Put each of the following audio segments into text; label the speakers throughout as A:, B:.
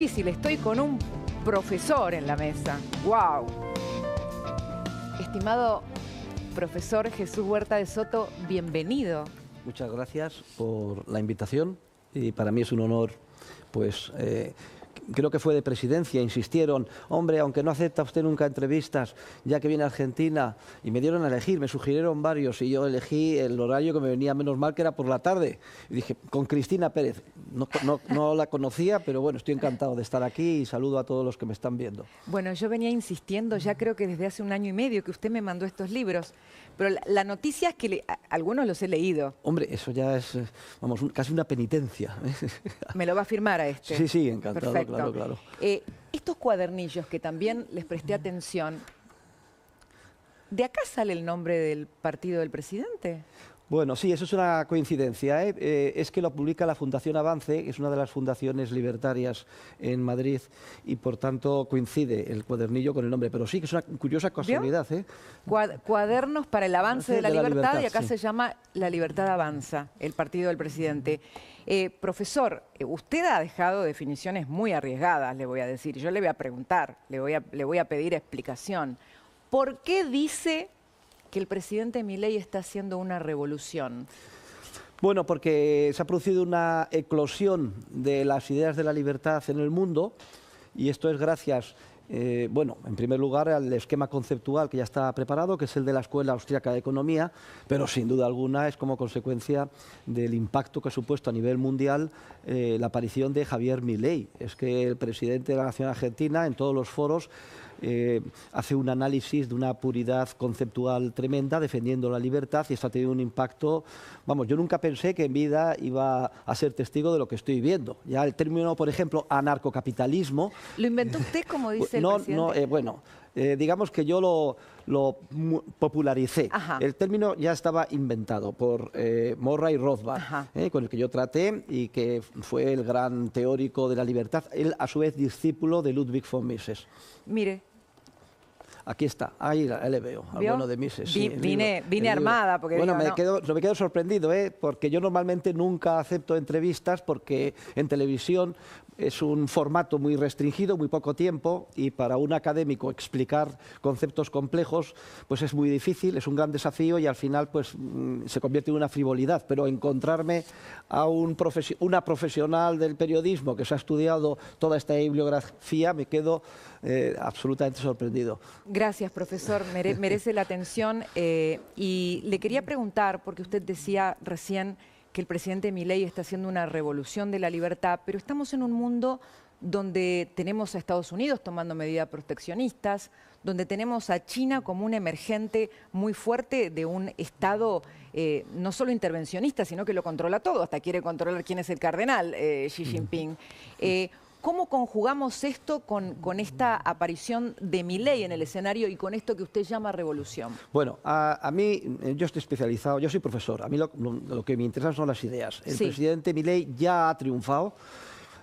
A: difícil, estoy con un profesor en la mesa. ¡Wow! Estimado profesor Jesús Huerta de Soto, bienvenido.
B: Muchas gracias por la invitación y para mí es un honor, pues creo que fue de presidencia, insistieron, hombre, aunque no acepta usted nunca entrevistas, ya que viene a Argentina, y me dieron a elegir, me sugirieron varios y yo elegí el horario que me venía menos mal, que era por la tarde. Y dije, con Cristina Pérez, no la conocía, pero bueno, estoy encantado de estar aquí y saludo a todos los que me están viendo.
A: Bueno, yo venía insistiendo ya creo que desde hace 1 año y medio que usted me mandó estos libros, pero la noticia es que algunos los he leído.
B: Hombre, eso ya es, vamos, casi una penitencia.
A: ¿Me lo va a firmar a este?
B: Sí, sí, encantado,
A: perfecto.
B: claro, claro.
A: Estos cuadernillos que también les presté atención, ¿de acá sale el nombre del partido del presidente?
B: Bueno, sí, eso es una coincidencia, ¿eh? Es que lo publica la Fundación Avance, que es una de las fundaciones libertarias en Madrid, y por tanto coincide el cuadernillo con el nombre. Pero sí que es una curiosa casualidad, ¿eh?
A: Cuadernos para el avance de la libertad, y acá
B: sí.
A: se llama La Libertad Avanza, el partido del presidente. Profesor, usted ha dejado definiciones muy arriesgadas, le voy a decir. Yo le voy a preguntar, le voy a pedir explicación. ¿Por qué dice que el presidente Milei está haciendo una revolución?
B: Bueno, porque se ha producido una eclosión de las ideas de la libertad en el mundo, y esto es gracias, bueno, en primer lugar al esquema conceptual que ya está preparado, que es el de la Escuela Austríaca de Economía, pero sin duda alguna es como consecuencia del impacto que ha supuesto a nivel mundial la aparición de Javier Milei. Es que el presidente de la Nación Argentina, en todos los foros, hace un análisis de una puridad conceptual tremenda, defendiendo la libertad, y esto ha tenido un impacto. Vamos, yo nunca pensé que en vida iba a ser testigo de lo que estoy viendo. Ya el término, por ejemplo, anarcocapitalismo...
A: ¿Lo inventó usted, como dice el presidente?
B: Bueno, digamos que yo lo popularicé.
A: Ajá.
B: El término ya estaba inventado por Murray Rothbard, con el que yo traté y que fue el gran teórico de la libertad. Él, a su vez, discípulo de Ludwig von Mises.
A: Mire.
B: Aquí está, ahí le veo, al bueno de Mises. Sí,
A: vine armada. Porque
B: bueno,
A: digo,
B: me quedo sorprendido, porque yo normalmente nunca acepto entrevistas, porque en televisión es un formato muy restringido, muy poco tiempo, y para un académico explicar conceptos complejos pues es muy difícil, es un gran desafío, y al final pues se convierte en una frivolidad. Pero encontrarme a una profesional del periodismo que se ha estudiado toda esta bibliografía, me quedo absolutamente sorprendido.
A: Gracias, profesor. Merece la atención. Y le quería preguntar, porque usted decía recién que el presidente Milei está haciendo una revolución de la libertad, pero estamos en un mundo donde tenemos a Estados Unidos tomando medidas proteccionistas, donde tenemos a China como un emergente muy fuerte de un Estado no solo intervencionista, sino que lo controla todo, hasta quiere controlar quién es el cardenal, Xi Jinping. ¿Cómo conjugamos esto con esta aparición de Milei en el escenario y con esto que usted llama revolución?
B: Bueno, a mí, yo estoy especializado, yo soy profesor, a mí lo que me interesan son las ideas. El presidente Milei ya ha triunfado,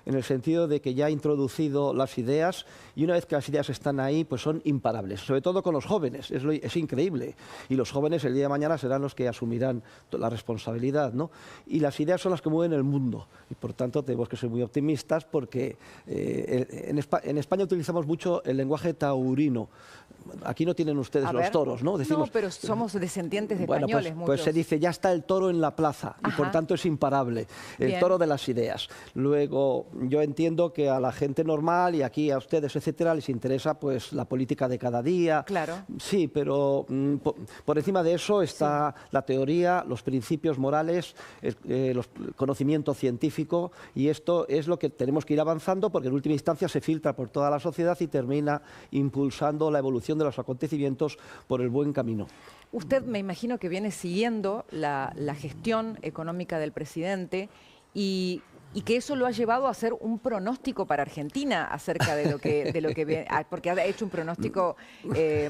B: en el sentido de que ya ha introducido las ideas, y una vez que las ideas están ahí, pues son imparables, sobre todo con los jóvenes, es increíble. Y los jóvenes el día de mañana serán los que asumirán la responsabilidad, ¿no? Y las ideas son las que mueven el mundo, y por tanto tenemos que ser muy optimistas, porque en España utilizamos mucho el lenguaje taurino. Aquí no tienen ustedes los toros, ¿no? Decimos,
A: no, pero somos descendientes de
B: bueno,
A: españoles.
B: Pues se dice, ya está el toro en la plaza, y por tanto es imparable, el toro de las ideas. Luego, yo entiendo que a la gente normal, y aquí a ustedes, etcétera, les interesa pues la política de cada día.
A: Claro.
B: Sí, pero por encima de eso está la teoría, los principios morales, el conocimiento científico, y esto es lo que tenemos que ir avanzando, porque en última instancia se filtra por toda la sociedad y termina impulsando la evolución de los acontecimientos por el buen camino.
A: Usted, me imagino que viene siguiendo la gestión económica del presidente, y que eso lo ha llevado a hacer un pronóstico para Argentina acerca de lo que viene, porque ha hecho un pronóstico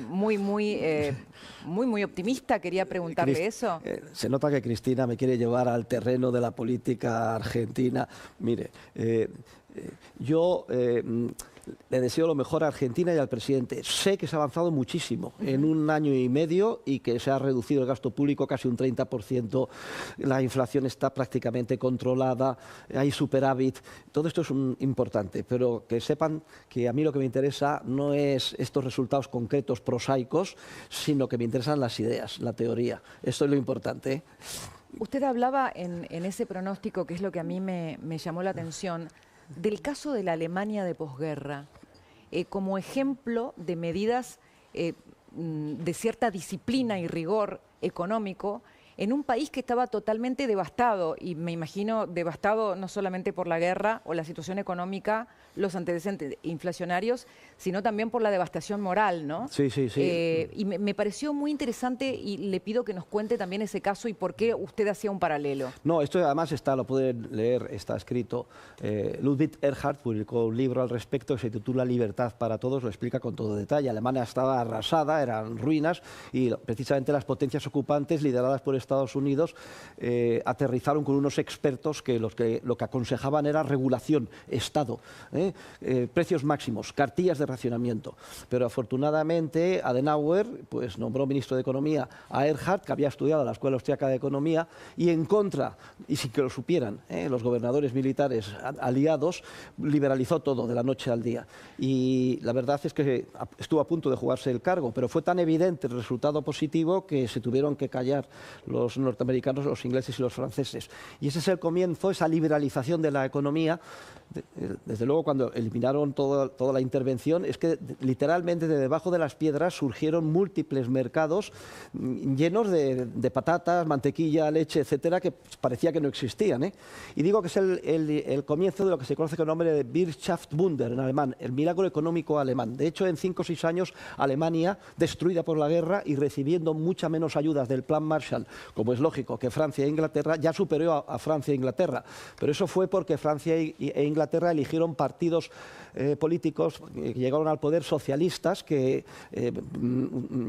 A: muy optimista. Quería preguntarle eso.
B: Se nota que Cristina me quiere llevar al terreno de la política argentina. Mire, yo le deseo lo mejor a Argentina y al presidente. Sé que se ha avanzado muchísimo en un año y medio y que se ha reducido el gasto público casi un 30%, la inflación está prácticamente controlada, hay superávit. Todo esto es importante, pero que sepan que a mí lo que me interesa no es estos resultados concretos prosaicos, sino que me interesan las ideas, la teoría. Esto es lo importante, ¿eh?
A: Usted hablaba en ese pronóstico, que es lo que a mí me llamó la atención, del caso de la Alemania de posguerra, como ejemplo de medidas de cierta disciplina y rigor económico en un país que estaba totalmente devastado, y me imagino devastado no solamente por la guerra o la situación económica, los antecedentes inflacionarios, sino también por la devastación moral, ¿no?
B: Sí, sí, sí.
A: Y me pareció muy interesante y le pido que nos cuente también ese caso y por qué usted hacía un paralelo.
B: No, esto además lo pueden leer, está escrito. Ludwig Erhard publicó un libro al respecto que se titula Libertad para todos, lo explica con todo detalle. Alemania estaba arrasada, eran ruinas, y precisamente las potencias ocupantes, lideradas por Estados Unidos, aterrizaron con unos expertos que lo que aconsejaban era regulación, Estado, precios máximos, cartillas de racionamiento. Pero afortunadamente Adenauer pues nombró ministro de Economía a Erhard, que había estudiado en la Escuela Austriaca de Economía, y en contra, y sin que lo supieran, los gobernadores militares aliados, liberalizó todo de la noche al día. Y la verdad es que estuvo a punto de jugarse el cargo, pero fue tan evidente el resultado positivo que se tuvieron que callar los norteamericanos, los ingleses y los franceses. Y ese es el comienzo, esa liberalización de la economía. Desde luego, cuando eliminaron toda la intervención, es que literalmente de debajo de las piedras surgieron múltiples mercados llenos de patatas, mantequilla, leche, etcétera, que parecía que no existían, ¿eh? Y digo que es el comienzo de lo que se conoce con el nombre de Wirtschaftswunder en alemán, el milagro económico alemán. De hecho, en 5 o 6 años, Alemania, destruida por la guerra y recibiendo mucha menos ayudas del Plan Marshall, como es lógico, que Francia e Inglaterra, ya superó a Francia e Inglaterra. Pero eso fue porque Francia e Inglaterra eligieron partidos políticos que llegaron al poder, socialistas, que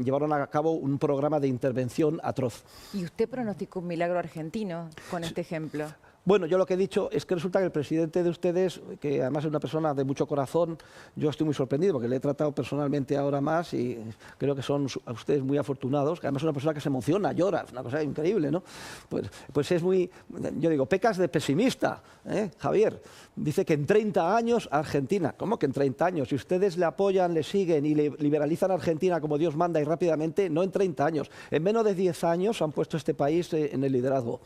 B: llevaron a cabo un programa de intervención atroz.
A: ¿Y usted pronosticó un milagro argentino con este ejemplo?
B: Bueno, yo lo que he dicho es que resulta que el presidente de ustedes, que además es una persona de mucho corazón, yo estoy muy sorprendido porque le he tratado personalmente ahora más y creo que son a ustedes muy afortunados, que además es una persona que se emociona, llora, es una cosa increíble, ¿no? Pues es muy, yo digo, pecas de pesimista, Javier. Dice que en 30 años Argentina, ¿cómo que en 30 años? Si ustedes le apoyan, le siguen y le liberalizan a Argentina como Dios manda y rápidamente, no en 30 años, en menos de 10 años han puesto este país en el liderazgo.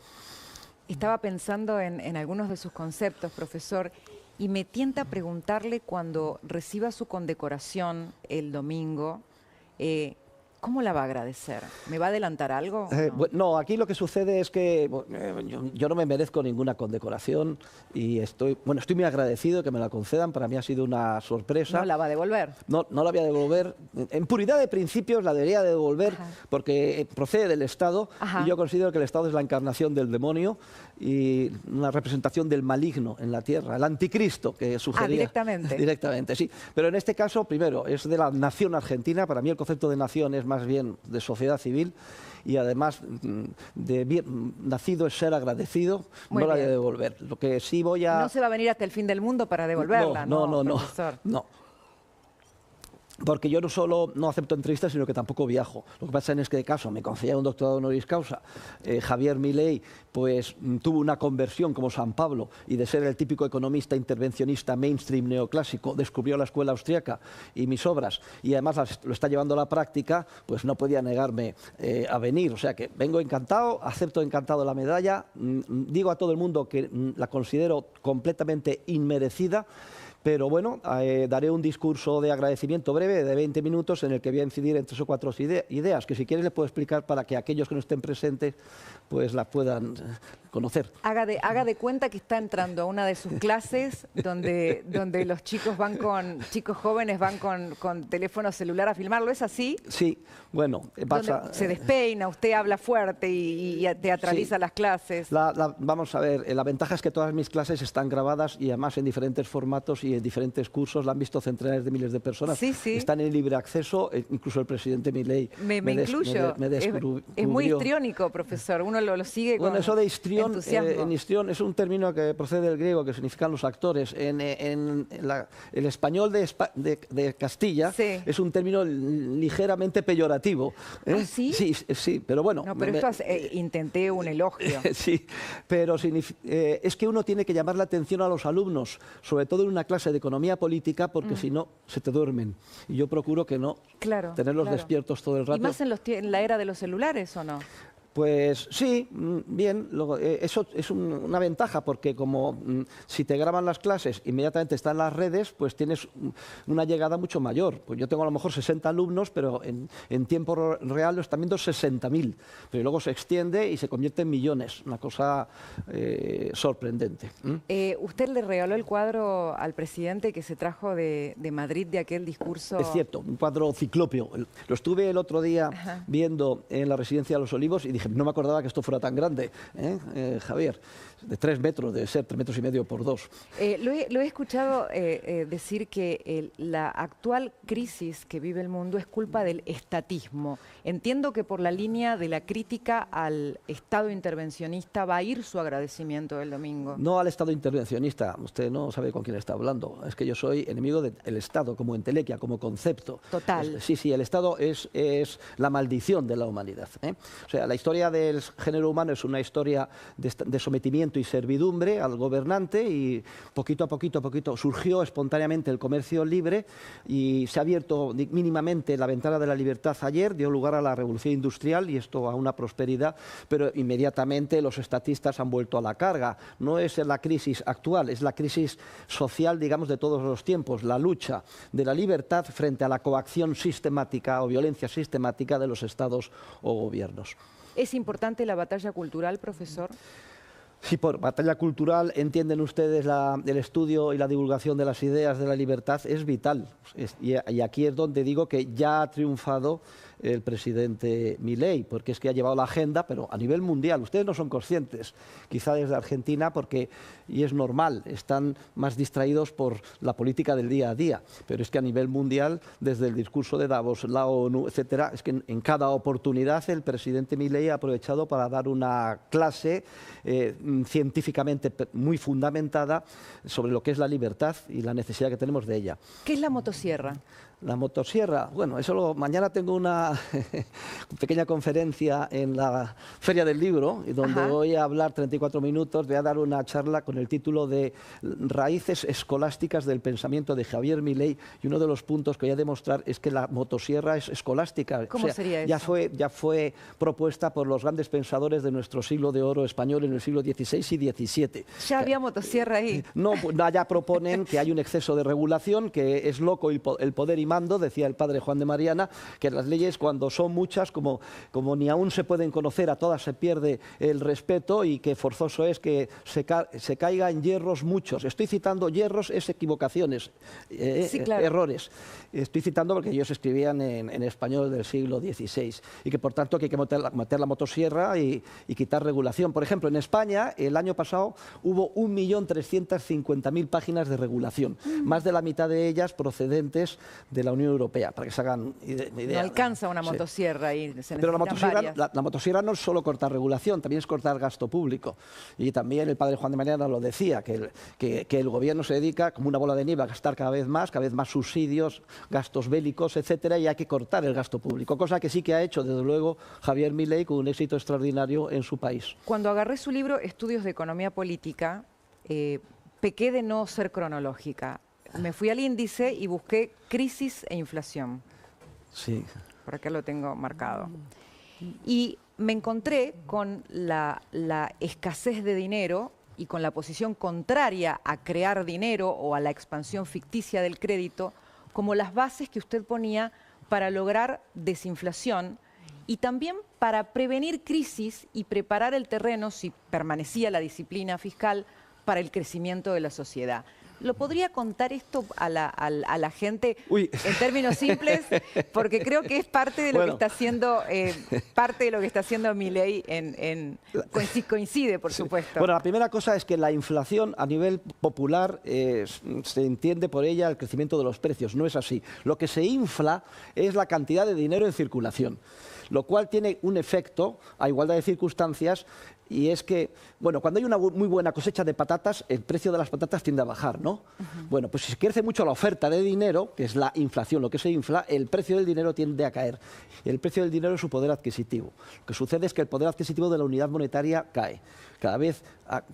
A: Estaba pensando en algunos de sus conceptos, profesor, y me tienta preguntarle, cuando reciba su condecoración el domingo, ¿cómo la va a agradecer? ¿Me va a adelantar algo?
B: No, aquí lo que sucede es que yo no me merezco ninguna condecoración y estoy muy agradecido de que me la concedan. Para mí ha sido una sorpresa.
A: ¿No la va a devolver?
B: No, no la voy a devolver. En puridad de principios la debería devolver. Ajá. Porque procede del Estado. Ajá. Y yo considero que el Estado es la encarnación del demonio y una representación del maligno en la tierra, el anticristo que sugería.
A: Directamente.
B: Directamente, sí. Pero en este caso, primero, es de la nación argentina. Para mí el concepto de nación es más bien de sociedad civil y además nacido es ser agradecido. Muy no la voy a devolver. Lo que sí voy a...
A: No se va a venir hasta el fin del mundo para devolverla, ¿no?
B: No. Porque yo no solo no acepto entrevistas, sino que tampoco viajo. Lo que pasa en este caso, me concedía un doctorado honoris causa. Javier Milei pues tuvo una conversión como San Pablo y de ser el típico economista intervencionista mainstream neoclásico, descubrió la escuela austriaca y mis obras, y además lo está llevando a la práctica, pues no podía negarme a venir. O sea que vengo encantado, acepto encantado la medalla, digo a todo el mundo que la considero completamente inmerecida. Pero bueno, daré un discurso de agradecimiento breve de 20 minutos en el que voy a incidir en 3 o 4 ideas que si quieres le puedo explicar para que aquellos que no estén presentes pues las puedan conocer.
A: Haga de cuenta que está entrando a una de sus clases donde los chicos jóvenes van con teléfono celular a filmarlo. ¿Es así?
B: Sí, bueno, pasa...
A: Donde se despeina, usted habla fuerte y teatraliza las clases.
B: Vamos a ver, la ventaja es que todas mis clases están grabadas y además en diferentes formatos y y en diferentes cursos, la han visto centenares de miles de personas.
A: Sí, sí.
B: Están en libre acceso, incluso el presidente Milei
A: Me incluyo. Es muy histriónico, profesor, uno lo sigue con
B: eso de histrión,
A: entusiasmo.
B: en histrión es un término que procede del griego, que significan los actores. El español de Castilla
A: sí.
B: es un término ligeramente peyorativo.
A: ¿Ah, sí?
B: Sí, pero bueno.
A: No, pero esto intenté un elogio.
B: Sí, pero es que uno tiene que llamar la atención a los alumnos, sobre todo en una clase de economía política, porque si no, se te duermen. Y yo procuro que no, tenerlos despiertos todo el rato.
A: ¿Y más en la era de los celulares o no?
B: Pues sí, bien, eso es una ventaja porque como si te graban las clases, inmediatamente están en las redes, pues tienes una llegada mucho mayor. Pues yo tengo a lo mejor 60 alumnos, pero en tiempo real lo están viendo 60.000, pero luego se extiende y se convierte en millones, una cosa sorprendente.
A: ¿Usted le regaló el cuadro al presidente que se trajo de Madrid de aquel discurso?
B: Es cierto, un cuadro ciclópeo. Lo estuve el otro día viendo en la Residencia de los Olivos y dije, no me acordaba que esto fuera tan grande, Javier, de 3 metros, debe ser 3,5 metros por 2.
A: Lo he escuchado decir que la actual crisis que vive el mundo es culpa del estatismo. Entiendo que por la línea de la crítica al Estado intervencionista va a ir su agradecimiento del domingo.
B: No al Estado intervencionista, usted no sabe con quién está hablando. Es que yo soy enemigo del Estado como entelequia, como concepto.
A: Total.
B: Sí, el Estado es la maldición de la humanidad. O sea, la historia del género humano es una historia de sometimiento y servidumbre al gobernante y poquito a poquito surgió espontáneamente el comercio libre y se ha abierto mínimamente la ventana de la libertad ayer, dio lugar a la revolución industrial y esto a una prosperidad, pero inmediatamente los estatistas han vuelto a la carga. No es la crisis actual, es la crisis social, digamos, de todos los tiempos, la lucha de la libertad frente a la coacción sistemática o violencia sistemática de los estados o gobiernos.
A: ¿Es importante la batalla cultural, profesor?
B: Sí, por batalla cultural entienden ustedes el estudio y la divulgación de las ideas de la libertad es vital. Y aquí es donde digo que ya ha triunfado el presidente Milei, porque es que ha llevado la agenda, pero a nivel mundial. Ustedes no son conscientes, quizá desde Argentina, y es normal, están más distraídos por la política del día a día, pero es que a nivel mundial, desde el discurso de Davos, la ONU, etcétera, es que en cada oportunidad el presidente Milei ha aprovechado para dar una clase científicamente muy fundamentada sobre lo que es la libertad y la necesidad que tenemos de ella.
A: ¿Qué es la motosierra?
B: La motosierra, bueno, mañana tengo una pequeña conferencia en la Feria del Libro, y donde voy a hablar 34 minutos, voy a dar una charla con el título de Raíces escolásticas del pensamiento de Javier Milei, y uno de los puntos que voy a demostrar es que la motosierra es escolástica.
A: ¿Cómo sería eso?
B: Ya fue propuesta por los grandes pensadores de nuestro siglo de oro español en el siglo XVI y XVII.
A: ¿Ya había motosierra ahí?
B: No, pues ya proponen que hay un exceso de regulación, que es loco el poder y mando, decía el padre Juan de Mariana, que las leyes cuando son muchas, como ni aún se pueden conocer, a todas se pierde el respeto y que forzoso es que se caiga en yerros muchos. Estoy citando yerros, es equivocaciones,
A: sí, claro.
B: Errores. Estoy citando porque ellos escribían en español del siglo XVI y que por tanto que hay que meter la motosierra y quitar regulación. Por ejemplo, en España el año pasado hubo 1.350.000 páginas de regulación, más de la mitad de ellas procedentes de la Unión Europea, para que se hagan idea.
A: No alcanza una motosierra y se
B: Pero
A: necesitan
B: la motosierra no es solo cortar regulación, también es cortar gasto público. Y también el padre Juan de Mariana lo decía, que el gobierno se dedica como una bola de nieve a gastar cada vez más subsidios, gastos bélicos, etcétera, y hay que cortar el gasto público, cosa que sí que ha hecho, desde luego, Javier Milei con un éxito extraordinario en su país.
A: Cuando agarré su libro Estudios de Economía Política, pequé de no ser cronológica. Me fui al índice y busqué crisis e inflación.
B: Sí.
A: Por acá lo tengo marcado. Y me encontré con la escasez de dinero y con la posición contraria a crear dinero o a la expansión ficticia del crédito como las bases que usted ponía para lograr desinflación y también para prevenir crisis y preparar el terreno, si permanecía la disciplina fiscal, para el crecimiento de la sociedad. ¿Lo podría contar esto a la gente
B: Uy.
A: en términos simples? Porque creo que es parte de lo que está haciendo, Milei coincide, por supuesto.
B: Bueno, la primera cosa es que la inflación a nivel popular se entiende por ella el crecimiento de los precios. No es así. Lo que se infla es la cantidad de dinero en circulación, lo cual tiene un efecto a igualdad de circunstancias. Y es que, bueno, cuando hay una muy buena cosecha de patatas, el precio de las patatas tiende a bajar, ¿no? Bueno, pues si crece mucho la oferta de dinero, que es la inflación, lo que se infla, el precio del dinero tiende a caer. El precio del dinero es su poder adquisitivo. Lo que sucede es que el poder adquisitivo de la unidad monetaria cae. Cada vez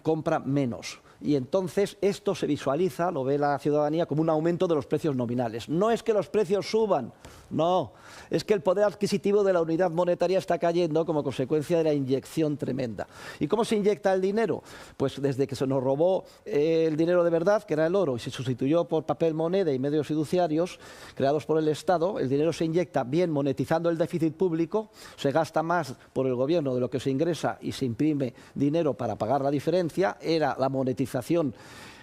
B: compra menos. Y entonces esto se visualiza, lo ve la ciudadanía, como un aumento de los precios nominales. No es que los precios suban, no, es que el poder adquisitivo de la unidad monetaria está cayendo como consecuencia de la inyección tremenda. ¿Y cómo se inyecta el dinero? Pues desde que se nos robó el dinero de verdad, que era el oro, y se sustituyó por papel moneda y medios fiduciarios creados por el Estado, el dinero se inyecta bien monetizando el déficit público, se gasta más por el gobierno de lo que se ingresa y se imprime dinero para pagar la diferencia, era la monetización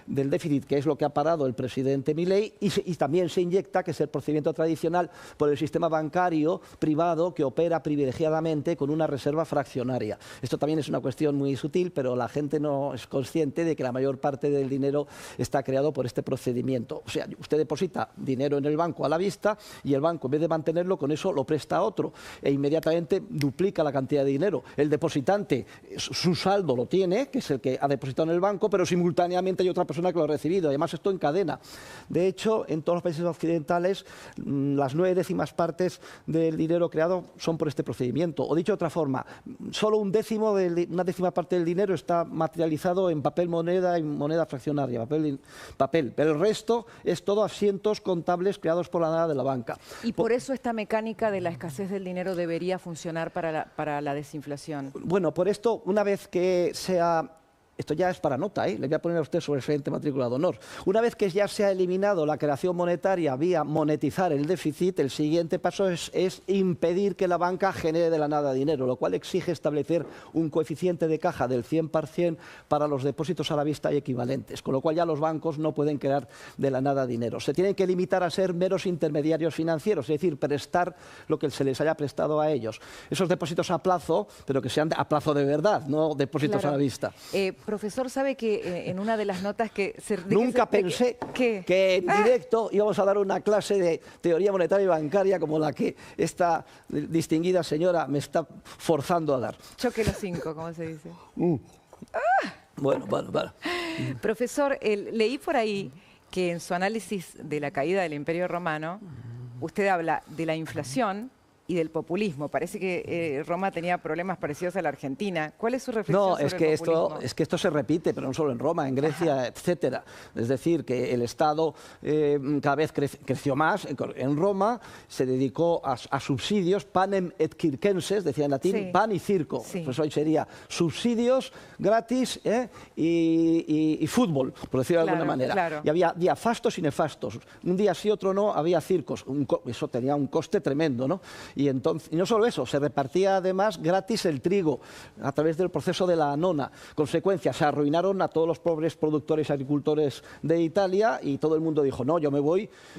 B: del déficit, que es lo que ha parado el presidente Milei, y también se inyecta, que es el procedimiento tradicional, por el sistema bancario privado que opera privilegiadamente con una reserva fraccionaria. Esto también es una cuestión muy sutil, pero la gente no es consciente de que la mayor parte del dinero está creado por este procedimiento. O sea, usted deposita dinero en el banco a la vista y el banco, en vez de mantenerlo, con eso lo presta a otro e inmediatamente duplica la cantidad de dinero. El depositante, su saldo lo tiene, que es el que ha depositado en el banco, pero simultáneamente hay otra persona que lo ha recibido. Además, esto en cadena. De hecho, en todos los países occidentales, las 9/10 partes del dinero creado son por este procedimiento. O dicho de otra forma, solo una 10ª parte del dinero está materializado en papel moneda y moneda fraccionaria, papel. Pero el resto es todo asientos contables creados por la nada de la banca.
A: Y por eso esta mecánica de la escasez del dinero debería funcionar para la desinflación.
B: Bueno, por esto, una vez que sea... Esto ya es para nota, le voy a poner a usted sobre excelente matrícula de honor. Una vez que ya se ha eliminado la creación monetaria vía monetizar el déficit, el siguiente paso es impedir que la banca genere de la nada dinero, lo cual exige establecer un coeficiente de caja del 100% para los depósitos a la vista y equivalentes, con lo cual ya los bancos no pueden crear de la nada dinero. Se tienen que limitar a ser meros intermediarios financieros, es decir, prestar lo que se les haya prestado a ellos. Esos depósitos a plazo, pero que sean a plazo de verdad, no depósitos a la vista.
A: Profesor, ¿sabe que en una de las notas que...
B: Nunca pensé que en directo íbamos a dar una clase de teoría monetaria y bancaria como la que esta distinguida señora me está forzando a dar.
A: Choque los 5, como se dice.
B: Bueno.
A: Profesor, leí por ahí que en su análisis de la caída del Imperio Romano, usted habla de la inflación y del populismo. Parece que Roma tenía problemas parecidos a la Argentina. ¿Cuál es su reflexión sobre el populismo?
B: Es que esto se repite, pero no solo en Roma, en Grecia, etcétera. Es decir, que el Estado cada vez creció más. En Roma se dedicó a subsidios, panem et circenses, decía en latín, sí. Pan y circo. Sí. Pues hoy sería subsidios gratis y fútbol, por decirlo de alguna manera. Claro. Y había días fastos y nefastos. Un día sí, otro no, había circos. Eso tenía un coste tremendo, ¿no? Y no solo eso, se repartía además gratis el trigo a través del proceso de la anona. Consecuencia, se arruinaron a todos los pobres productores y agricultores de Italia y todo el mundo dijo, no, yo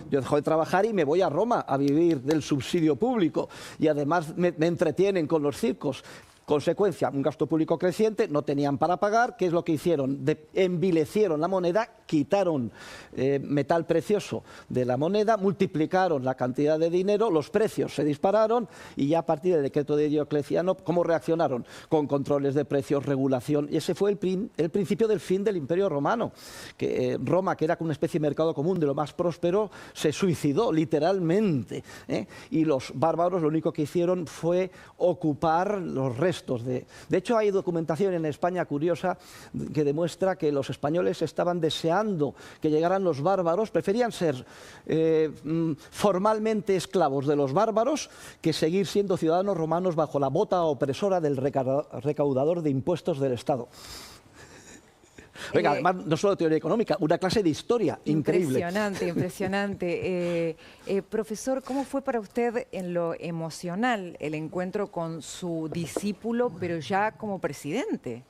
B: dejo de trabajar y me voy a Roma a vivir del subsidio público. Y además me entretienen con los circos. Consecuencia, un gasto público creciente, no tenían para pagar. ¿Qué es lo que hicieron? Envilecieron la moneda, quitaron metal precioso de la moneda, multiplicaron la cantidad de dinero, los precios se dispararon y ya a partir del decreto de Diocleciano, ¿cómo reaccionaron? Con controles de precios, regulación. Y ese fue el principio del fin del Imperio Romano. Que Roma, que era una especie de mercado común de lo más próspero, se suicidó literalmente. Y los bárbaros lo único que hicieron fue ocupar los restos. De hecho, hay documentación en España curiosa que demuestra que los españoles estaban deseando que llegaran los bárbaros, preferían ser formalmente esclavos de los bárbaros que seguir siendo ciudadanos romanos bajo la bota opresora del recaudador de impuestos del Estado. Venga, además, no solo teoría económica, una clase de historia increíble.
A: Impresionante. Profesor, ¿cómo fue para usted en lo emocional el encuentro con su discípulo, pero ya como presidente?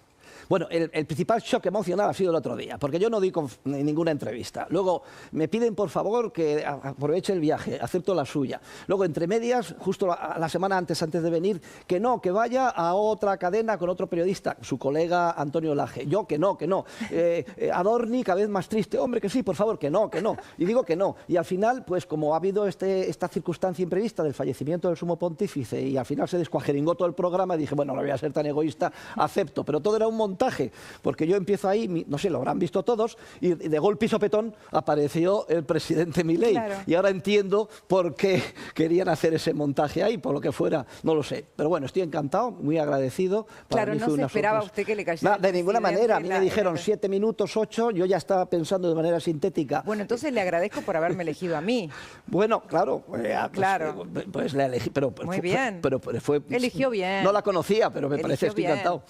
B: Bueno, el principal shock emocional ha sido el otro día, porque yo no di ninguna entrevista. Luego me piden, por favor, que aproveche el viaje, acepto la suya. Luego, entre medias, justo la semana antes de venir, que no, que vaya a otra cadena con otro periodista, su colega Antonio Laje. Yo, que no, que no. Adorni, cada vez más triste. Hombre, que sí, por favor, que no, que no. Y digo que no. Y al final, pues como ha habido esta circunstancia imprevista del fallecimiento del sumo pontífice y al final se descuajeringó todo el programa, dije, bueno, no voy a ser tan egoísta, acepto. Pero todo era un montaje, porque yo empiezo ahí, no sé, lo habrán visto todos, y de golpe y sopetón apareció el presidente Milei.
A: Claro.
B: Y ahora entiendo por qué querían hacer ese montaje ahí, por lo que fuera, no lo sé. Pero bueno, estoy encantado, muy agradecido.
A: Claro, no se esperaba usted que le cayera.
B: De ninguna manera, a mí me dijeron 7 minutos, 8, yo ya estaba pensando de manera sintética.
A: Bueno, entonces le agradezco por haberme elegido a mí.
B: Bueno, claro,
A: claro.
B: Pues la elegí, pero
A: muy bien.
B: Pero fue,
A: eligió bien.
B: No la conocía, pero me parece, estoy
A: bien.
B: encantado.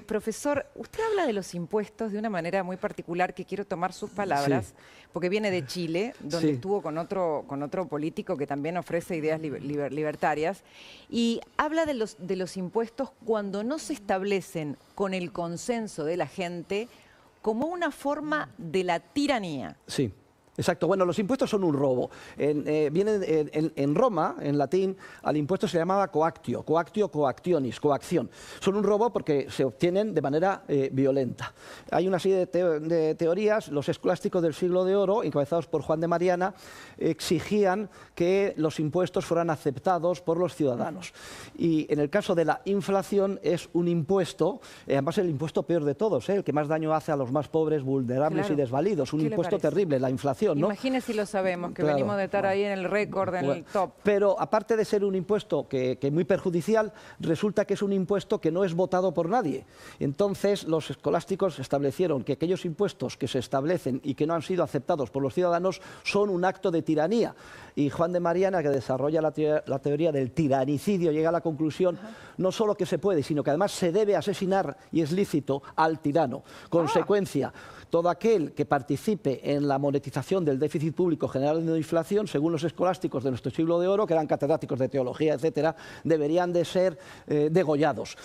A: Profesor, usted habla de los impuestos de una manera muy particular que quiero tomar sus palabras, porque viene de Chile, donde estuvo con otro político que también ofrece ideas libertarias, y habla de los impuestos cuando no se establecen con el consenso de la gente como una forma de la tiranía.
B: Sí. Exacto. Bueno, los impuestos son un robo. Vienen en Roma, en latín, al impuesto se llamaba coactio, coactionis, coacción. Son un robo porque se obtienen de manera violenta. Hay una serie de teorías. Los escolásticos del siglo de oro, encabezados por Juan de Mariana, exigían que los impuestos fueran aceptados por los ciudadanos. Y en el caso de la inflación es un impuesto, además el impuesto peor de todos, el que más daño hace a los más pobres, vulnerables y desvalidos. Un impuesto terrible, la inflación. ¿no?
A: Imagine si lo sabemos, que venimos de estar ahí en el récord, en el top.
B: Pero aparte de ser un impuesto que es muy perjudicial, resulta que es un impuesto que no es votado por nadie. Entonces los escolásticos establecieron que aquellos impuestos que se establecen y que no han sido aceptados por los ciudadanos son un acto de tiranía. Y Juan de Mariana, que desarrolla la teoría del tiranicidio, llega a la conclusión no solo que se puede, sino que además se debe asesinar, y es lícito, al tirano. Consecuencia, todo aquel que participe en la monetización del déficit público generando inflación, según los escolásticos de nuestro siglo de oro, que eran catedráticos de teología, etcétera, deberían de ser degollados.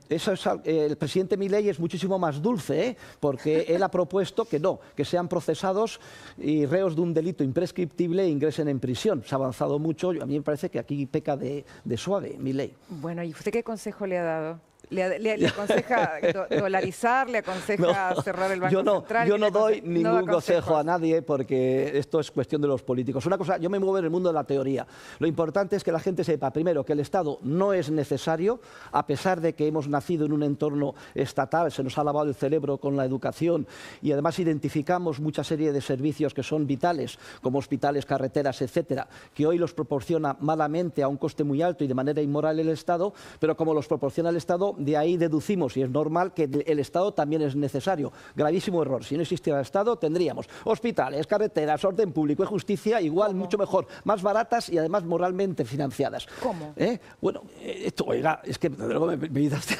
B: Eso es, el presidente Milei es muchísimo más dulce, porque él ha propuesto que no, que sean procesados y reos de un delito imprescriptible e ingresen en prisión. Se ha avanzado mucho. A mí me parece que aquí peca de suave Milei.
A: Bueno, ¿y usted qué consejo le ha dado? ¿Le aconseja dolarizar? ¿Le aconseja cerrar el Banco Central?
B: Yo no doy ningún consejo a nadie porque esto es cuestión de los políticos. Una cosa, yo me muevo en el mundo de la teoría. Lo importante es que la gente sepa, primero, que el Estado no es necesario, a pesar de que hemos nacido en un entorno estatal, se nos ha lavado el cerebro con la educación y además identificamos mucha serie de servicios que son vitales, como hospitales, carreteras, etcétera, que hoy los proporciona malamente a un coste muy alto y de manera inmoral el Estado, pero como los proporciona el Estado, de ahí deducimos, y es normal, que el Estado también es necesario. Gravísimo error. Si no existiera el Estado, tendríamos hospitales, carreteras, orden público y justicia igual, mucho mejor, más baratas y además moralmente financiadas.
A: ¿Cómo?
B: Bueno, esto, oiga, es que luego me dices...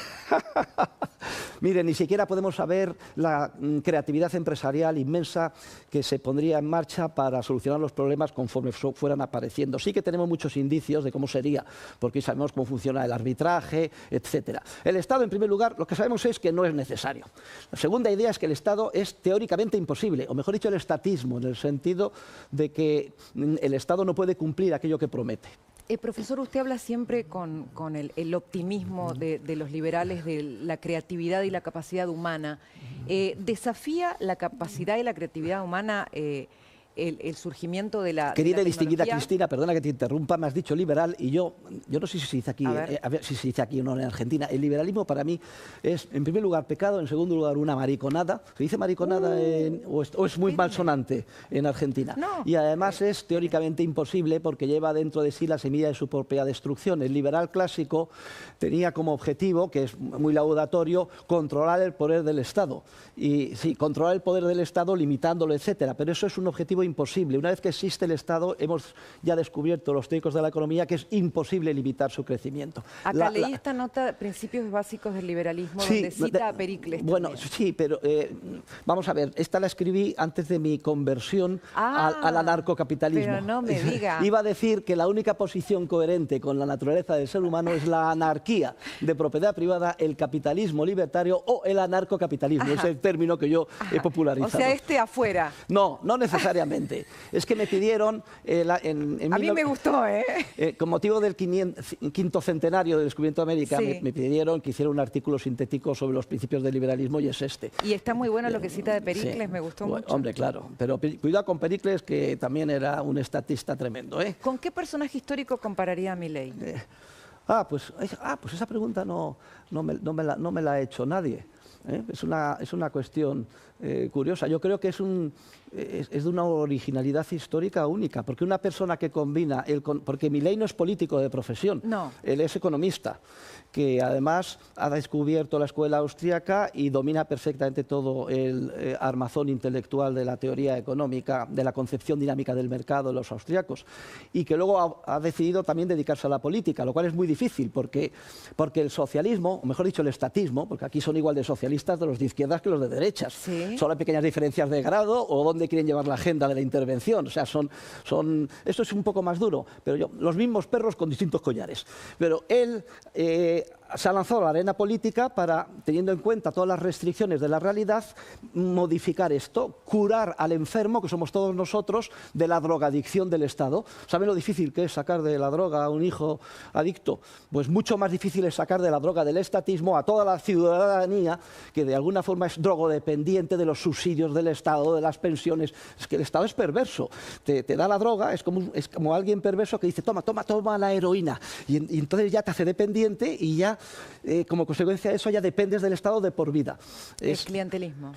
B: Mire, ni siquiera podemos saber la creatividad empresarial inmensa que se pondría en marcha para solucionar los problemas conforme fueran apareciendo. Sí que tenemos muchos indicios de cómo sería, porque sabemos cómo funciona el arbitraje, etcétera. El Estado, en primer lugar, lo que sabemos es que no es necesario. La segunda idea es que el Estado es teóricamente imposible, o mejor dicho, el estatismo, en el sentido de que el Estado no puede cumplir aquello que promete.
A: Profesor, usted habla siempre con el optimismo de los liberales, de la creatividad y la capacidad humana. ¿Desafía la capacidad y la creatividad humana el surgimiento de la
B: Querida y
A: de la
B: distinguida
A: tecnología?
B: Cristina, perdona que te interrumpa, me has dicho liberal y yo no sé si se dice aquí, a ver si se dice aquí o no en Argentina. El liberalismo para mí es, en primer lugar, pecado, en segundo lugar, una mariconada. ¿Se dice mariconada o es muy malsonante en Argentina?
A: No.
B: Y además es teóricamente imposible porque lleva dentro de sí la semilla de su propia destrucción. El liberal clásico tenía como objetivo, que es muy laudatorio, controlar el poder del Estado. Y sí, controlar el poder del Estado limitándolo, etcétera, pero eso es un objetivo imposible. Una vez que existe el Estado, hemos ya descubierto los teóricos de la economía que es imposible limitar su crecimiento.
A: Acá leí esta nota, Principios Básicos del Liberalismo, donde cita a Pericles.
B: Bueno, sí, pero vamos a ver, esta la escribí antes de mi conversión al anarcocapitalismo.
A: Pero no me diga.
B: Iba a decir que la única posición coherente con la naturaleza del ser humano es la anarquía de propiedad privada, el capitalismo libertario o el anarcocapitalismo. Es el término que yo he popularizado.
A: O sea, afuera.
B: No, no necesariamente. Es que me pidieron...
A: a mí me gustó, ¿eh?
B: Con motivo del quinto centenario del descubrimiento de América,
A: sí.
B: me pidieron que hiciera un artículo sintético sobre los principios del liberalismo y es este.
A: Y está muy bueno lo que cita de Pericles, me gustó mucho.
B: Hombre, claro. Pero cuidado con Pericles, que también era un estatista tremendo, ¿eh?
A: ¿Con qué personaje histórico compararía a Milei?
B: Pues esa pregunta no me la ha hecho nadie. Es una cuestión curiosa. Yo creo que es de una originalidad histórica única, porque una persona que combina... porque Milei no es político de profesión,
A: no.
B: Él es economista, que además ha descubierto la escuela austríaca y domina perfectamente todo el armazón intelectual de la teoría económica, de la concepción dinámica del mercado de los austríacos, y que luego ha decidido también dedicarse a la política, lo cual es muy difícil, porque el socialismo, o mejor dicho, el estatismo, porque aquí son igual de socialistas de los de izquierdas que los de derechas,
A: ¿sí?
B: Solo hay pequeñas diferencias de grado o dónde quieren llevar la agenda de la intervención, o sea, esto es un poco más duro, pero los mismos perros con distintos collares, pero él... se ha lanzado a la arena política para, teniendo en cuenta todas las restricciones de la realidad, modificar esto, curar al enfermo, que somos todos nosotros, de la drogadicción del Estado. ¿Saben lo difícil que es sacar de la droga a un hijo adicto? Pues mucho más difícil es sacar de la droga del estatismo a toda la ciudadanía que de alguna forma es drogodependiente de los subsidios del Estado, de las pensiones. Es que el Estado es perverso. Te da la droga, es como alguien perverso que dice toma la heroína y entonces ya te hace dependiente y ya como consecuencia de eso ya dependes del Estado de por vida.
A: El clientelismo.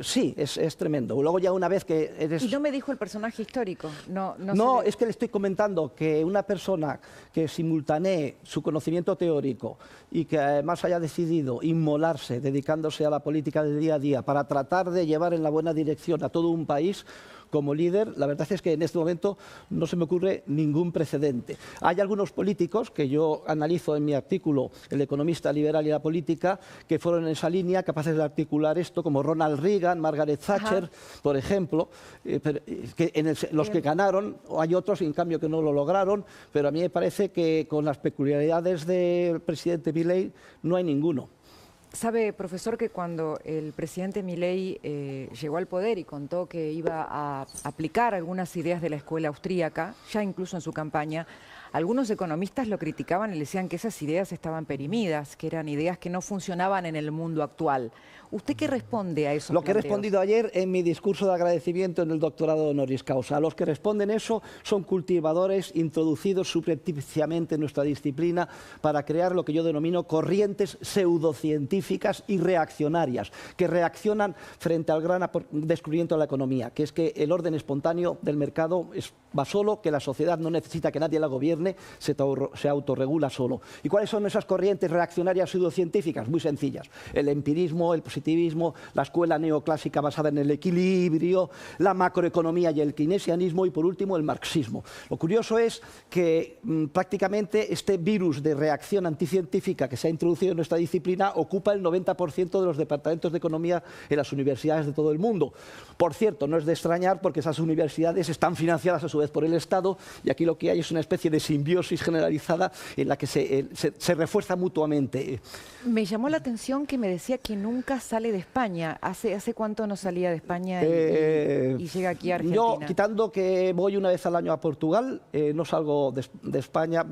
B: Sí, es tremendo. Luego ya una vez que eres...
A: Y no me dijo el personaje histórico.
B: No, es que le estoy comentando que una persona que simultanee su conocimiento teórico y que además haya decidido inmolarse, dedicándose a la política del día a día para tratar de llevar en la buena dirección a todo un país, como líder, la verdad es que en este momento no se me ocurre ningún precedente. Hay algunos políticos que yo analizo en mi artículo, El economista liberal y la política, que fueron en esa línea capaces de articular esto, como Ronald Reagan, Margaret Thatcher, por ejemplo, los que ganaron, hay otros en cambio que no lo lograron, pero a mí me parece que con las peculiaridades del presidente Milei no hay ninguno.
A: Sabe, profesor, que cuando el presidente Milei llegó al poder y contó que iba a aplicar algunas ideas de la escuela austríaca, ya incluso en su campaña, algunos economistas lo criticaban y le decían que esas ideas estaban perimidas, que eran ideas que no funcionaban en el mundo actual. ¿Usted qué responde a eso?
B: Lo que he respondido ayer en mi discurso de agradecimiento en el doctorado honoris causa. Los que responden eso son cultivadores introducidos subrepticiamente en nuestra disciplina para crear lo que yo denomino corrientes pseudocientíficas y reaccionarias, que reaccionan frente al gran descubrimiento de la economía, que es que el orden espontáneo del mercado va solo, que la sociedad no necesita que nadie la gobierne, se autorregula solo. ¿Y cuáles son esas corrientes reaccionarias pseudocientíficas? Muy sencillas. El empirismo, el positivismo, la escuela neoclásica basada en el equilibrio, la macroeconomía y el keynesianismo y por último el marxismo. Lo curioso es que prácticamente este virus de reacción anticientífica que se ha introducido en nuestra disciplina ocupa el 90% de los departamentos de economía en las universidades de todo el mundo. Por cierto, no es de extrañar porque esas universidades están financiadas a su vez por el Estado y aquí lo que hay es una especie de simbiosis generalizada en la que se refuerza mutuamente.
A: Me llamó la atención que me decía que nunca sale de España. ¿Hace cuánto no salía de España y llega aquí a Argentina?
B: Yo, quitando que voy una vez al año a Portugal, no salgo de España.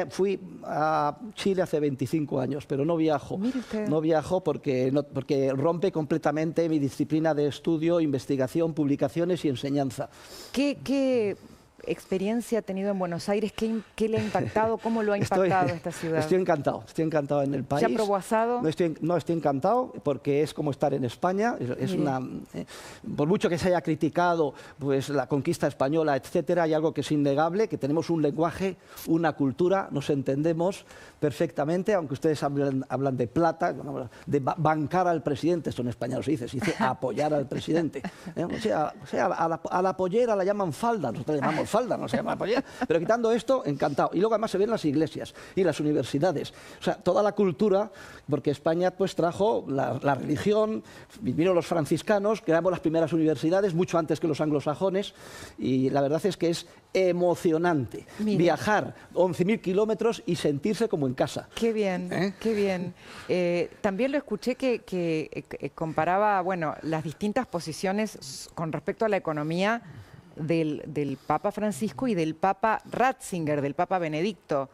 B: Fui a Chile hace 25 años, pero no viajo.
A: Mire usted.
B: No viajo porque rompe completamente mi disciplina de estudio, investigación, publicaciones y enseñanza.
A: ¿Qué experiencia ha tenido en Buenos Aires? ¿Qué le ha impactado? ¿Cómo lo ha impactado esta ciudad?
B: Estoy encantado en el país.
A: ¿Ya probó asado?
B: No estoy encantado porque es como estar en España. Por mucho que se haya criticado pues, la conquista española, etcétera, hay algo que es innegable, que tenemos un lenguaje, una cultura, nos entendemos perfectamente, aunque ustedes hablan de plata, de bancar al presidente, esto en español se dice apoyar al presidente. O sea, a la pollera la llaman falda, nosotros la llamamos falda, no se llama pollera, pero quitando esto, encantado. Y luego además se ven las iglesias y las universidades, o sea, toda la cultura, porque España pues trajo la religión, vinieron los franciscanos, creamos las primeras universidades mucho antes que los anglosajones, y la verdad es que es emocionante viajar 11.000 kilómetros y sentirse como en casa.
A: Qué bien, qué bien. También lo escuché que comparaba, bueno, las distintas posiciones con respecto a la economía del Papa Francisco y del Papa Ratzinger, del Papa Benedicto.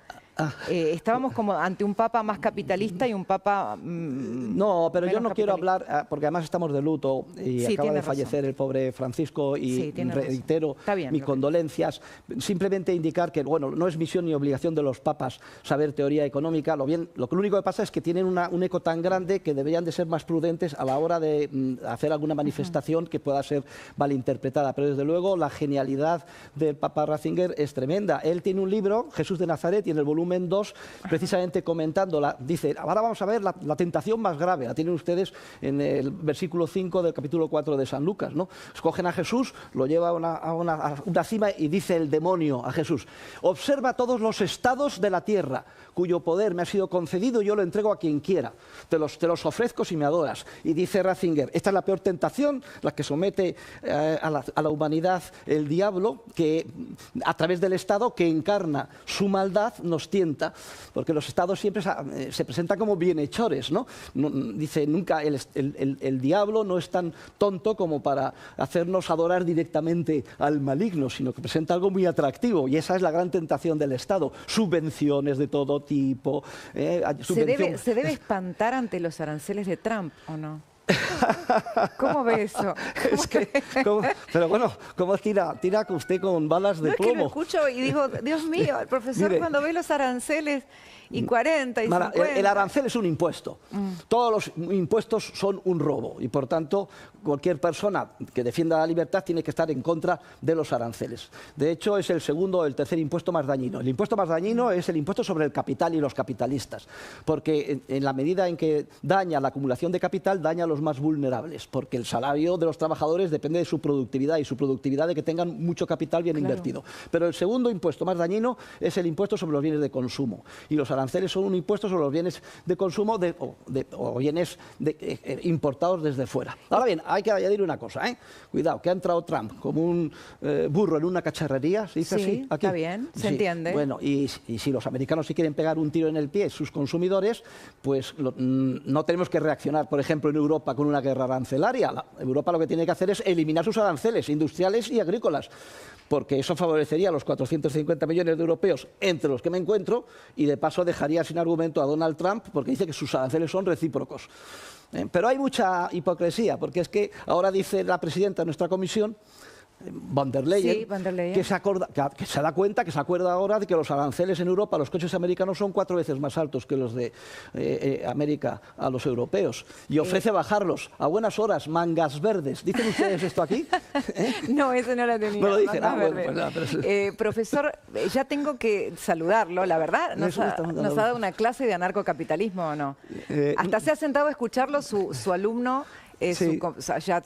A: Estábamos como ante un papa más capitalista y un papa
B: no, pero yo no quiero hablar, porque además estamos de luto y
A: sí,
B: acaba de fallecer el pobre Francisco y reitero mis condolencias. Simplemente indicar que, bueno, no es misión ni obligación de los papas saber teoría económica. Lo único que pasa es que tienen un eco tan grande que deberían de ser más prudentes a la hora de hacer alguna manifestación que pueda ser malinterpretada. Pero desde luego la genialidad del Papa Ratzinger es tremenda. Él tiene un libro, Jesús de Nazaret, y en el volumen 2, precisamente comentando, dice, ahora vamos a ver la tentación más grave, la tienen ustedes en el versículo 5 del capítulo 4 de San Lucas, ¿no? Escogen a Jesús, lo lleva a una cima y dice el demonio a Jesús, observa todos los estados de la tierra, cuyo poder me ha sido concedido y yo lo entrego a quien quiera, te los ofrezco si me adoras. Y dice Ratzinger, esta es la peor tentación, la que somete a la humanidad el diablo, que a través del Estado que encarna su maldad nos tienta, porque los estados siempre se presentan como bienhechores, ¿no? Dice, nunca el diablo no es tan tonto como para hacernos adorar directamente al maligno, sino que presenta algo muy atractivo, y esa es la gran tentación del Estado. Subvenciones de todo tipo.
A: ¿Se debe espantar ante los aranceles de Trump o no? ¿Cómo ve eso?
B: Pero bueno, ¿cómo tira usted con balas de plomo?
A: Es que lo escucho y digo, Dios mío, el profesor mire, cuando ve los aranceles y 40 y 50...
B: El arancel es un impuesto. Todos los impuestos son un robo y por tanto cualquier persona que defienda la libertad tiene que estar en contra de los aranceles. De hecho es el segundo o el tercer impuesto más dañino. El impuesto más dañino es el impuesto sobre el capital y los capitalistas, porque en la medida en que daña la acumulación de capital, daña a los más vulnerables, porque el salario de los trabajadores depende de su productividad y su productividad de que tengan mucho capital bien invertido. Pero el segundo impuesto más dañino es el impuesto sobre los bienes de consumo, y los aranceles son un impuesto sobre los bienes de consumo o bienes importados desde fuera. Ahora bien, hay que añadir una cosa, cuidado, que ha entrado Trump como un burro en una cacharrería, ¿se dice así? Aquí.
A: Está bien, se entiende.
B: Bueno, y si los americanos sí quieren pegar un tiro en el pie, sus consumidores, pues no tenemos que reaccionar, por ejemplo, en Europa con una guerra arancelaria. Europa lo que tiene que hacer es eliminar sus aranceles industriales y agrícolas, porque eso favorecería a los 450 millones de europeos, entre los que me encuentro, y de paso dejaría sin argumento a Donald Trump, porque dice que sus aranceles son recíprocos. Pero hay mucha hipocresía, porque es que ahora dice la presidenta de nuestra comisión, Von der Leyen, que se da cuenta, que se acuerda ahora de que los aranceles en Europa a los coches americanos son 4 veces más altos que los de América a los europeos, y ofrece bajarlos a buenas horas, mangas verdes. ¿Dicen ustedes esto aquí?
A: No, eso no lo tenía.
B: No lo dicen.
A: Profesor, ya tengo que saludarlo, la verdad. ¿Nos ha dado una clase de anarcocapitalismo o no? Hasta se ha sentado a escucharlo su alumno.
B: Sí.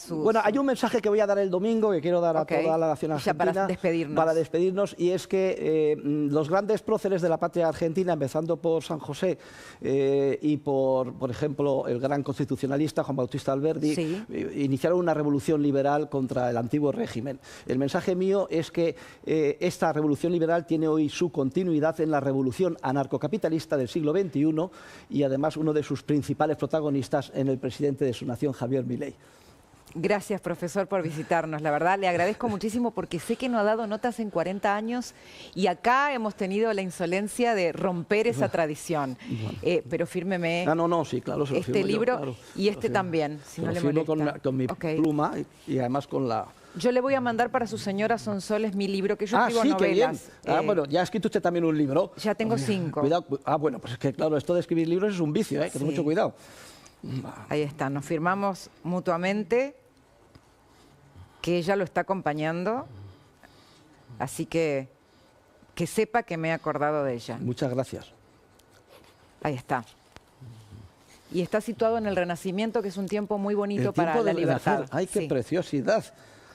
B: Bueno, hay un mensaje que voy a dar el domingo, que quiero dar a toda la nación argentina para despedirnos, y es que los grandes próceres de la patria argentina, empezando por San José y por ejemplo, el gran constitucionalista Juan Bautista Alberdi, iniciaron una revolución liberal contra el antiguo régimen. El mensaje mío es que esta revolución liberal tiene hoy su continuidad en la revolución anarcocapitalista del siglo XXI, y además uno de sus principales protagonistas en el presidente de su nación, Javier Milei.
A: Gracias, profesor, por visitarnos. La verdad, le agradezco muchísimo porque sé que no ha dado notas en 40 años y acá hemos tenido la insolencia de romper esa tradición. Pero fírmeme
B: sí, claro, se lo
A: este
B: firmo
A: libro
B: yo, claro,
A: y este también, si no le molesta.
B: con mi pluma y además con la
A: Yo le voy a mandar para su señora Sonsoles mi libro, que yo escribo
B: sí, qué bien.
A: novelas.
B: Bueno, ya ha escrito usted también un libro.
A: Ya tengo 5.
B: Cuidado. Bueno, pues es que claro, esto de escribir libros es un vicio, que
A: Sí.
B: ten mucho cuidado.
A: Ahí está, nos firmamos mutuamente que ella lo está acompañando, así que sepa que me he acordado de ella.
B: Muchas gracias.
A: Ahí está. Y está situado en el Renacimiento, que es un tiempo muy bonito
B: El
A: para
B: tiempo
A: la
B: de
A: libertad.
B: renacer. ¡Ay, qué
A: Sí,
B: preciosidad!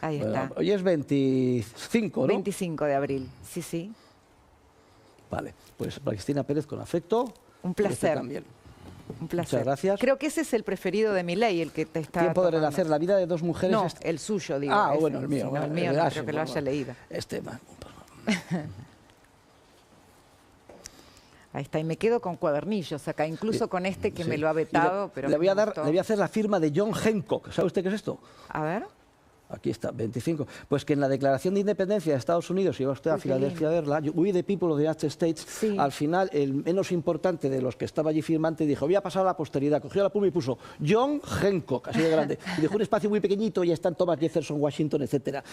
A: ahí está.
B: Hoy es 25, ¿no?
A: 25 de abril, sí.
B: Vale, pues para Cristina Pérez con afecto.
A: Un
B: y usted
A: placer.
B: también.
A: Un placer.
B: Muchas gracias.
A: Creo que ese es el preferido de Milei, el que te está
B: Tiempo de
A: tomando.
B: renacer, la vida de dos mujeres.
A: No, el suyo, digo.
B: Ah,
A: ese.
B: bueno, el mío.
A: Sí, no,
B: bueno,
A: el mío no
B: ah,
A: creo
B: sí,
A: que lo
B: bueno,
A: haya leído. Ahí está, y me quedo con cuadernillos acá, incluso con este que
B: sí.
A: me lo ha
B: Y
A: vetado, pero
B: le voy a
A: me gustó.
B: le voy a hacer la firma de John Hancock. ¿Sabe usted qué es esto?
A: A ver.
B: Aquí está, 25. Pues que en la Declaración de Independencia de Estados Unidos, si va usted a
A: Uy, qué
B: Filadelfia a verla, We the People of the United States,
A: Sí.
B: al final el menos importante de los que estaba allí firmante dijo, voy a pasar a la posteridad, cogió la pluma y puso John Hancock, así de grande, y dejó un espacio muy pequeñito y ya están Thomas Jefferson, Washington, etcétera.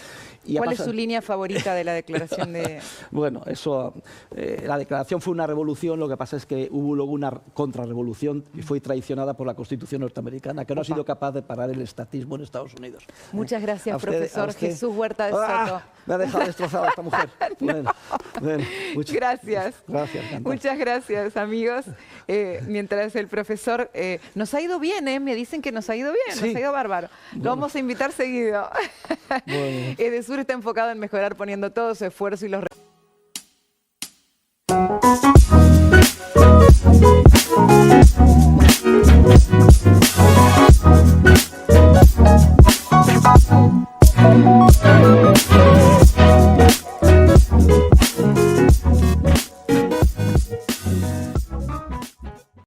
B: Y
A: ¿Cuál es su línea favorita de la declaración de...?
B: Bueno, eso, la declaración fue una revolución, lo que pasa es que hubo luego una contrarrevolución y fue traicionada por la Constitución norteamericana, que no ha sido capaz de parar el estatismo en Estados Unidos.
A: Muchas gracias,
B: A usted-
A: profesor
B: a usted.
A: Jesús Huerta de
B: ¡Ah!
A: Soto.
B: Me ha dejado destrozada esta mujer. Bueno,
A: Gracias.
B: Gracias, encantado.
A: Muchas gracias, amigos. Mientras el profesor... nos ha ido bien, me dicen que nos ha ido bien,
B: Sí.
A: nos ha ido bárbaro. Lo vamos a invitar seguido.
B: Bueno.
A: Edesur está enfocado en mejorar poniendo todo su esfuerzo y los